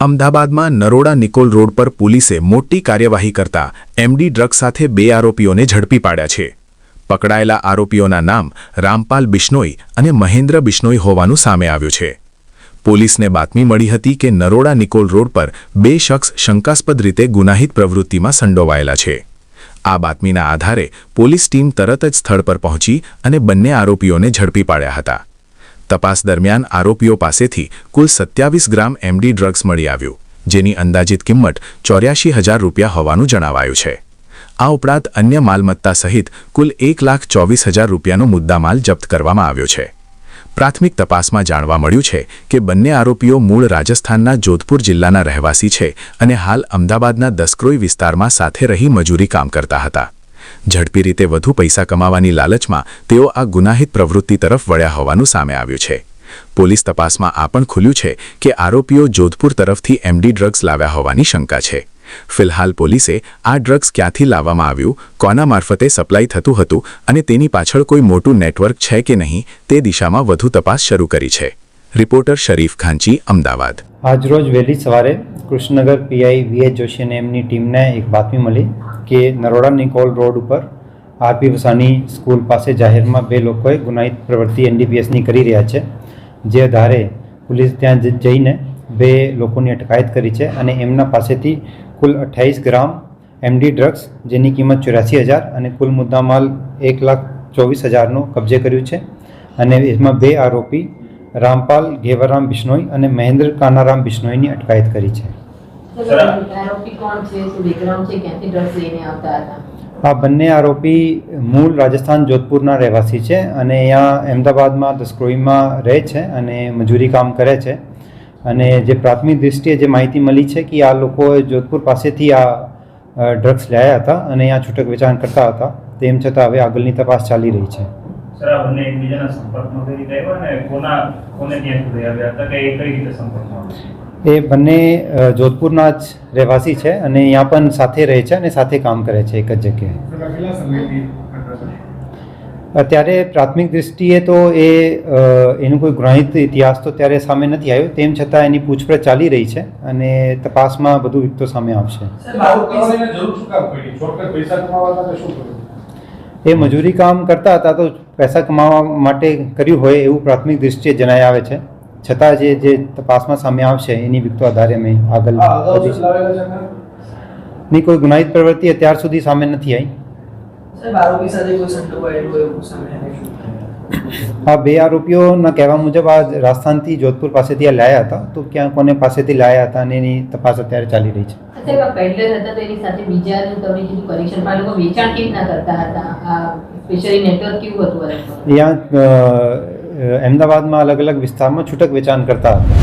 અમદાવાદમાં નરોડા નિકોલ રોડ પર પોલીસે મોટી કાર્યવાહી કરતા એમડી ડ્રગ્સ સાથે 2 આરોપીઓને ઝડપી પાડ્યા છે. પકડાયેલા આરોપીઓના નામ રામપાલ બિશ્નોઈ અને મહેન્દ્ર બિશ્નોઈ હોવાનું સામે આવ્યું છે. પોલીસને બાતમી મળી હતી કે નરોડા નિકોલ રોડ પર 2 શખ્સ શંકાસ્પદ રીતે ગુનાહિત પ્રવૃત્તિમાં સંડોવાયેલા છે. આ બાતમીના આધારે પોલીસ ટીમ તરત જ સ્થળ પર પહોંચી અને બંને આરોપીઓને ઝડપી પાડ્યા હતા. તપાસ દરમિયાન આરોપીઓ પાસેથી કુલ 27 ગ્રામ એમડી ડ્રગ્સ મળી આવ્યું, જેની અંદાજિત કિંમત 84,000 રૂપિયા હોવાનું જણાવાયું છે. આ ઉપરાંત અન્ય માલમત્તા સહિત કુલ 1,24,000 રૂપિયાનો મુદ્દામાલ જપ્ત કરવામાં આવ્યો છે. પ્રાથમિક તપાસમાં જાણવા મળ્યું છે કે બંને આરોપીઓ મૂળ રાજસ્થાનના જોધપુર જિલ્લાના રહેવાસી છે અને હાલ અમદાવાદના દસક્રોઈ વિસ્તારમાં સાથે રહી મજૂરી કામ કરતા હતા. ઝડપી રીતે વધુ પૈસા કમાવાની લાલચમાં તેઓ આ ગુનાહિત પ્રવૃત્તિ તરફ વળ્યા હોવાનું સામે આવ્યું છે. પોલીસ તપાસમાં આ પણ ખુલ્યું છે કે આરોપીઓ જોધપુર તરફથી એમડી ડ્રગ્સ લાવ્યા હોવાની શંકા છે. ફિલહાલ પોલીસે આ ડ્રગ્સ ક્યાંથી લાવવામાં આવ્યું, કોના મારફતે સપ્લાય થતું હતું અને તેની પાછળ કોઈ મોટું નેટવર્ક છે કે નહીં તે દિશામાં વધુ તપાસ શરૂ કરી છે. રિપોર્ટર શરીફ ખાંચી, અમદાવાદ. આજરોજ વહેલી સવારે કૃષ્ણનગર પીઆઈ વીએચ જોશી અને એમની ટીમને એક બાતમી મળી કે નરોડા નિકોલ રોડ ઉપર આરપી વસાની સ્કૂલ પાસે જાહેરમાં 2 લોકોએ ગુનાહિત પ્રવૃત્તિ એનડીપીએસની કરી રહ્યા છે. જે આધારે પોલીસ ત્યાં જઈને 2 લોકોની અટકાયત કરી છે અને એમના પાસેથી કુલ 28 ગ્રામ એમડી ડ્રગ્સ જેની કિંમત 84,000 અને કુલ મુદ્દામાલ 1,24,000નો કબજે કર્યું છે. અને એમાં 2 આરોપી રામપાલ ઘેવરામ બિશ્નોઈ અને મહેન્દ્ર કાનારામ બિશ્નોઈની અટકાયત કરી છે. આ બંને આરોપી મૂળ રાજસ્થાન જોધપુરના રહેવાસી છે અને અહીંયા અમદાવાદમાં દસક્રોઈમાં રહે છે અને મજૂરી કામ કરે છે. અને જે પ્રાથમિક દૃષ્ટિએ જે માહિતી મળી છે કે આ લોકોએ જોધપુર પાસેથી આ ડ્રગ્સ લાવ્યા હતા અને અહીંયા છૂટક વેચાણ કરતા હતા. તેમ છતાં હવે આગળની તપાસ ચાલી રહી છે. સર, આ બંને એકબીજાના સંપર્કમાં કઈ રીતે આવ્યા અને કોને ત્યાં સુધી આવ્યા હતા કે કઈ રીતે સંપર્કમાં? એ બંને જોધપુરના જ રહેવાસી છે અને અહીંયા પણ સાથે રહે છે અને સાથે કામ કરે છે એક જ જગ્યાએ. અત્યારે પ્રાથમિક દૃષ્ટિએ તો એનું કોઈ ગુનાહિત ઇતિહાસ તો ત્યારે સામે નથી આવ્યો. તેમ છતાં એની પૂછપરછ ચાલી રહી છે અને તપાસમાં બધું વિગતો સામે આવશે. એ મજૂરી કામ કરતા હતા તો પૈસા કમાવા માટે કર્યું હોય એવું પ્રાથમિક દૃષ્ટિએ જણાઈ આવે છે. છતાં જે તપાસમાં સામે આવશે એની વિગતો આધારે અમે આગળ ની કોઈ ગુનાહિત પ્રવૃત્તિ અત્યાર સુધી સામે નથી આવી. આ 2 આરોપીઓના કહેવા મુજબ આ રાજસ્થાનથી જોધપુર પાસેથી આ લાયા હતા. તો ક્યાં કોને પાસેથી લાયા હતા અને એની તપાસ અત્યારે ચાલી રહી છે. અહીંયા અમદાવાદમાં અલગ અલગ વિસ્તારમાં છૂટક વેચાણ કરતા હતા.